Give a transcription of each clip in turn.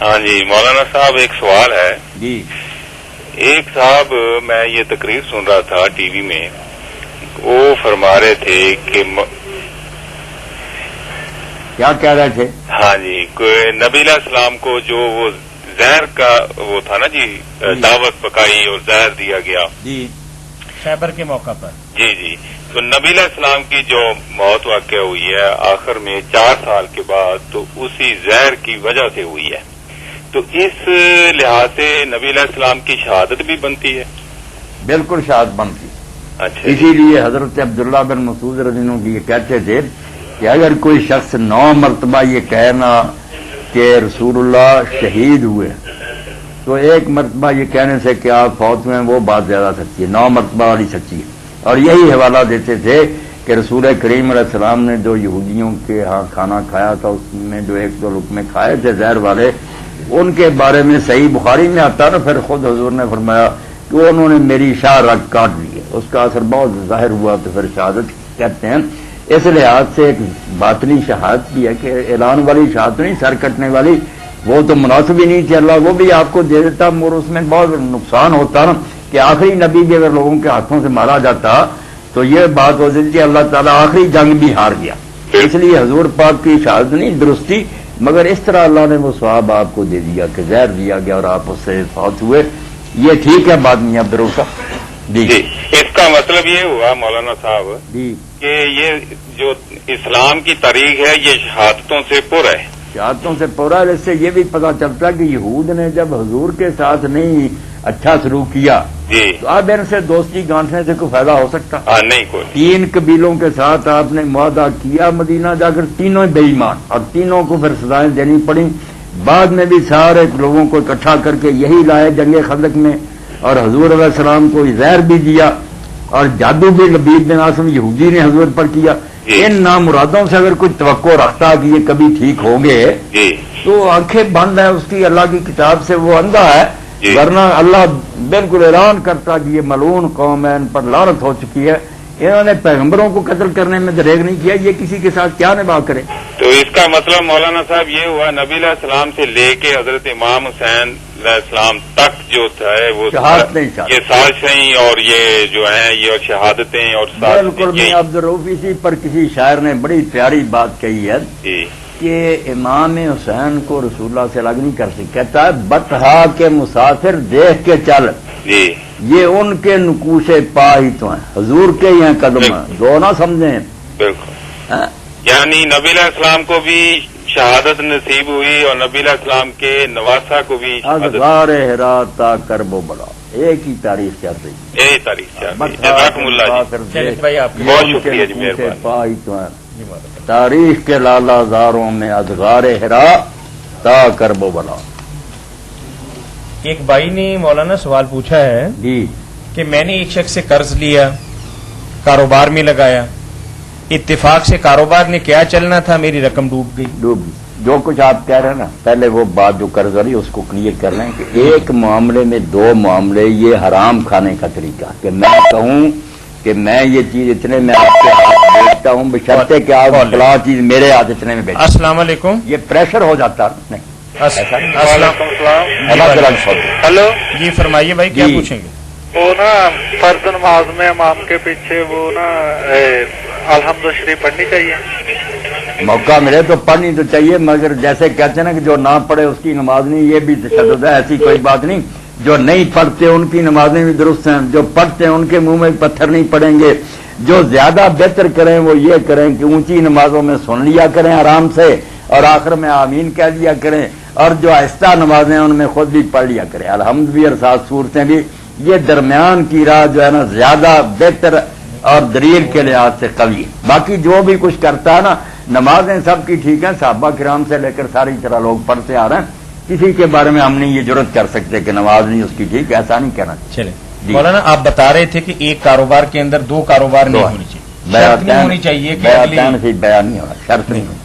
ہاں جی مولانا صاحب ایک سوال ہے جی. ایک صاحب میں یہ تقریر سن رہا تھا ٹی وی میں، وہ فرما رہے تھے کہ کیا کہہ رہے تھے؟ ہاں جی نبی علیہ السلام کو جو وہ زہر کا وہ تھا نا جی دعوت پکائی اور زہر دیا گیا جی خیبر کے موقع پر. جی جی تو نبی علیہ السلام کی جو موت واقع ہوئی ہے آخر میں 4 سال کے بعد، تو اسی زہر کی وجہ سے ہوئی ہے، تو اس لحاظ سے نبی علیہ السلام کی شہادت بھی بنتی ہے؟ بالکل شہادت بنتی. اچھا اسی لیے حضرت عبداللہ بن مسعود رضی اللہ عنہ یہ کہتے تھے کہ اگر کوئی شخص 9 مرتبہ یہ کہنا کہ رسول اللہ شہید ہوئے تو 1 مرتبہ یہ کہنے سے کہ آپ فوت ہوئے ہیں وہ بات زیادہ سچی ہے، 9 مرتبہ والی سچی ہے. اور یہی حوالہ دیتے تھے کہ رسول کریم علیہ السلام نے جو یہودیوں کے ہاں کھانا کھایا تھا اس میں جو 1-2 لقمے کھائے تھے زہر والے، ان کے بارے میں صحیح بخاری میں آتا نا، پھر خود حضور نے فرمایا کہ انہوں نے میری شاہ رگ کاٹ لی ہے، اس کا اثر بہت ظاہر ہوا تو پھر شہادت کہتے ہیں. اس لحاظ سے ایک باطنی شہادت بھی ہے کہ اعلان والی شہادت نہیں، سر کٹنے والی وہ تو مناسب ہی نہیں تھی. اللہ وہ بھی آپ کو دے دیتا مگر اس میں بہت نقصان ہوتا نا کہ آخری نبی بھی اگر لوگوں کے ہاتھوں سے مارا جاتا تو یہ بات ہو جاتی کہ اللہ تعالیٰ آخری جنگ بھی ہار گیا. اس لیے حضور پاک کی شہادت نہیں درستی، مگر اس طرح اللہ نے وہ ثواب آپ کو دے دیا کہ زہر دیا گیا اور آپ اس سے فوت ہوئے. یہ ٹھیک ہے بات نہیں عبد الروقہ جی. اس کا مطلب یہ ہوا مولانا صاحب جی کہ یہ جو اسلام کی تاریخ ہے یہ شہادتوں سے پر ہے، شہادتوں سے پورا. اس سے یہ بھی پتا چلتا کہ یہود نے جب حضور کے ساتھ نہیں اچھا سلوک کیا جی تو اب ان سے دوستی گانٹنے سے کوئی فائدہ ہو سکتا؟ نہیں کوئی 3 قبیلوں کے ساتھ آپ نے معاہدہ کیا مدینہ جا کر، تینوں بے ایمان، اور تینوں کو پھر سزائیں دینی پڑیں. بعد میں بھی سارے لوگوں کو اکٹھا کر کے یہی لائے جنگ خندق میں، اور حضور علیہ السلام کو زہر بھی دیا اور جادو بھی لبید بن عاصم یہودی نے حضور پر کیا. ان نامرادوں سے اگر کوئی توقع رکھتا کہ یہ کبھی ٹھیک ہوں گے تو آنکھیں بند ہے اس کی، اللہ کی کتاب سے وہ اندھا ہے. ورنہ اللہ بالکل اعلان کرتا کہ یہ ملعون قوم ہے، ان پر لعنت ہو چکی ہے، انہوں نے پیغمبروں کو قتل کرنے میں دریغ نہیں کیا، یہ کسی کے ساتھ کیا نباہ کرے. تو اس کا مطلب مولانا صاحب یہ ہوا نبی علیہ السلام سے لے کے حضرت امام حسین علیہ السلام تک جو ہے وہ شہادتیں یہ سازشیں اور یہ جو ہیں یہ شہادتیں اور بالکل. میں عبد الرؤف اسی پر کسی شاعر نے بڑی پیاری بات کہی ہے کہ امام حسین کو رسول اللہ سے الگ نہیں کر سکتا. کہتا ہے بطحا کے مسافر دیکھ کے چل، یہ ان کے نقوش پا ہی تو ہیں، حضور کے ہی ہیں قدم ہیں، دو نہ سمجھیں. بالکل یعنی نبی علیہ السلام کو بھی شہادت نصیب ہوئی اور نبی علیہ السلام کے نواسا کو بھی ازغار حرا تا کرب و بلا، ایک ہی تاریخ چل رہی ہے، یہی تاریخ چل رہی ہے. جزاکم اللہ جی، بہت شکریہ جی، مہربانی. پا ہی تو ہیں تاریخ کے لالا زاروں میں ازغار حرا تا کرب و بلا. ایک بھائی نے مولانا سوال پوچھا ہے جی کہ میں نے ایک شخص سے قرض لیا، کاروبار میں لگایا، اتفاق سے کاروبار نے کیا چلنا تھا، میری رقم ڈوب گئی. جو کچھ آپ کہہ رہے ہیں نا، پہلے وہ بات جو قرض والی اس کو کلیئر کر لیں کہ ایک معاملے میں 2 معاملے، یہ حرام کھانے کا طریقہ کہ میں کہوں کہ میں یہ چیز اتنے میں آپ کے ہاتھ بیچتا ہوں بشرطے کہ آپ فلاں چیز میرے ہاتھ اتنے میں بیچیں. السلام علیکم. یہ پریشر ہو جاتا نہیں. ہلو جی فرمائیے بھائی، کیا پوچھیں گے؟ وہ نا فرض نماز میں امام کے پیچھے وہ نا الحمد شریف پڑھنی چاہیے؟ موقع ملے تو پڑھنی تو چاہیے، مگر جیسے کہتے ہیں نا کہ جو نہ پڑھے اس کی نماز نہیں، یہ بھی تشدد ہے. ایسی کوئی بات نہیں. جو نہیں پڑھتے ان کی نمازیں بھی درست ہیں، جو پڑھتے ہیں ان کے منہ میں پتھر نہیں پڑیں گے. جو زیادہ بہتر کریں وہ یہ کریں کہ اونچی نمازوں میں سن لیا کریں آرام سے اور آخر میں آمین کہہ لیا کریں، اور جو آہستہ نمازیں ان میں خود بھی پڑھ لیا کریں الحمد بھی اور 7 صورتیں بھی. یہ درمیان کی راہ جو ہے نا زیادہ بہتر اور دلیل کے لحاظ سے قوی ہے. باقی جو بھی کچھ کرتا ہے نا، نمازیں سب کی ٹھیک ہیں، صحابہ کرام سے لے کر ساری طرح لوگ پڑھتے آ رہے ہیں. کسی کے بارے میں ہم نہیں یہ جرت کر سکتے کہ نماز نہیں اس کی ٹھیک، ایسا نہیں کہنا. چلے مولانا آپ بتا رہے تھے کہ ایک کاروبار کے اندر 2 کاروبار نہیں ہونی چاہیے، شرط نہیں ہونی چاہیے کہ بیان نہیں ہونا، شرط نہیں ہونی.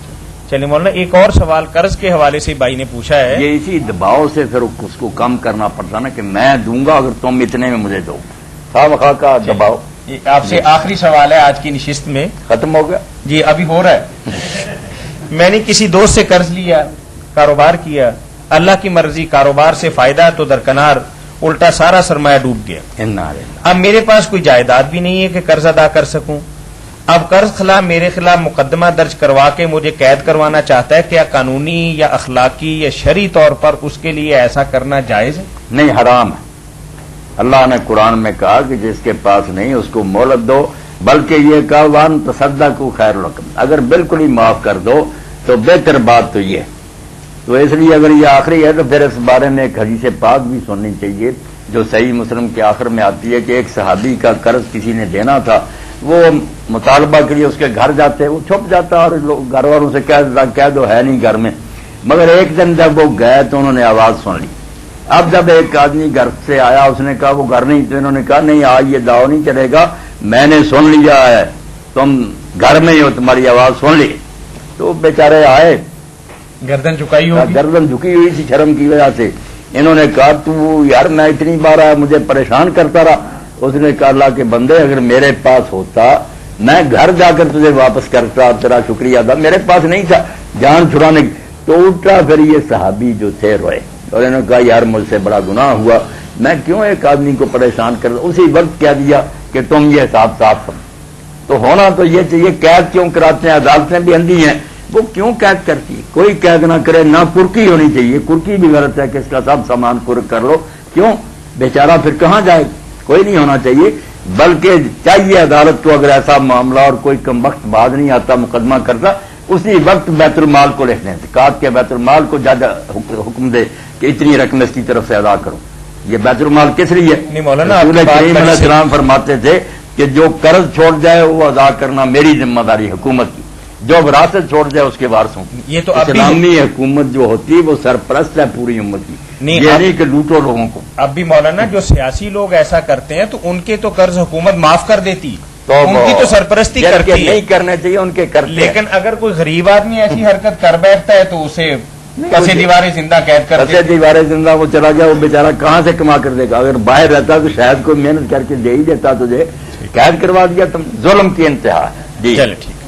چلیے مولانا ایک اور سوال قرض کے حوالے سے بھائی نے پوچھا ہے. یہ اسی دباؤ سے پھر اس کو کم کرنا پڑتا نا کہ میں دوں گا اگر تم اتنے میں مجھے دو، خواہ کا دباؤ. آپ سے آخری سوال ہے آج کی نشست میں. ختم ہو گیا جی ابھی ہو رہا ہے. میں نے کسی دوست سے قرض لیا، کاروبار کیا، اللہ کی مرضی کاروبار سے فائدہ تو درکنار، الٹا سارا سرمایہ ڈوب گیا۔ اب میرے پاس کوئی جائیداد بھی نہیں ہے کہ قرض ادا کر سکوں۔ اب قرض خلاف میرے خلاف مقدمہ درج کروا کے مجھے قید کروانا چاہتا ہے، کیا قانونی یا اخلاقی یا شرعی طور پر اس کے لیے ایسا کرنا جائز ہے؟ نہیں، حرام ہے۔ اللہ نے قرآن میں کہا کہ جس کے پاس نہیں اس کو مہلت دو، بلکہ یہ کہا وان تصدقوا خیر لکم، اگر بالکل ہی معاف کر دو تو بہتر بات تو یہ ہے۔ تو اس لیے اگر یہ آخری ہے تو پھر اس بارے میں ایک حدیث پاک بھی سننی چاہیے جو صحیح مسلم کے آخر میں آتی ہے کہ ایک صحابی کا قرض کسی نے دینا تھا، وہ مطالبہ کے لیے اس کے گھر جاتے، وہ چھپ جاتا اور گھر والوں سے کہہ دو ہے نہیں گھر میں، مگر ایک دن جب وہ گئے تو انہوں نے آواز سن لی۔ اب جب ایک آدمی گھر سے آیا، اس نے کہا وہ گھر نہیں، تو انہوں نے کہا نہیں آج یہ داؤ نہیں چلے گا، میں نے سن لیا ہے، تم گھر میں ہی ہو، تمہاری آواز سن لی۔ تو بیچارے آئے، گردن چکائی ہوگی، گردن جھکی ہوئی تھی شرم کی وجہ سے۔ انہوں نے کہا تو یار میں اتنی بار آیا، مجھے پریشان کرتا رہا۔ اس نے کہا اللہ کے بندے اگر میرے پاس ہوتا میں گھر جا کر تجھے واپس کرتا، تیرا شکریہ ادا، میرے پاس نہیں تھا جان چھڑانے کی۔ تو اٹھا پھر یہ صحابی جو تھے روئے اور انہوں نے کہا یار مجھ سے بڑا گناہ ہوا، میں کیوں ایک آدمی کو پریشان کر دوں۔ اسی وقت کہہ دیا کہ تم یہ حساب صاف کرو۔ تو ہونا تو یہ چاہیے، قید کیوں کراتے ہیں؟ عدالتیں بھی اندھی ہیں، وہ کیوں قید کرتی ہے؟ کوئی قید نہ کرے، نہ کرکی ہونی چاہیے، کرکی بھی غلط ہے کہ اس کا سب سامان کرک کر لو، کیوں بیچارہ پھر کہاں جائے؟ کوئی نہیں ہونا چاہیے، بلکہ چاہیے عدالت کو اگر ایسا معاملہ اور کوئی کم وقت بعد نہیں آتا مقدمہ کرتا، اسی وقت بیت المال کو لکھ دیں، زکوٰۃ کے بیت المال کو جج حکم دے کہ اتنی رقم اس کی طرف سے ادا کرو۔ یہ بیت المال کس لیے؟ نہیں مولانا، رسول کریم علیہ السلام فرماتے تھے کہ جو قرض چھوڑ جائے وہ ادا کرنا میری ذمہ داری حکومت کی، جو وراثت چھوڑ جائے اس کے وارثوں کی۔ یہ تو اسلامی حکومت جو ہوتی ہے وہ سرپرست ہے پوری امت کی، یعنی کہ لوٹو لوگوں کو۔ اب بھی مولانا جو سیاسی لوگ ایسا کرتے ہیں تو ان کے تو قرض حکومت معاف کر دیتی، تو ان کی تو سرپرستی کرتی ہے، نہیں کرنے چاہیے ان کے کرتے ہیں۔ لیکن اگر کوئی غریب آدمی ایسی حرکت کر بیٹھتا ہے تو اسے پسے دیوارے زندہ قید کر پسے دیوارے زندہ وہ چلا گیا، وہ بیچارہ کہاں سے کما کر دے گا؟ اگر باہر رہتا تو شاید کوئی محنت کر کے دے ہی دیتا، تجھے قید کروا دیا، تم ظلم کی انتہا ہے۔ چلے ٹھیک۔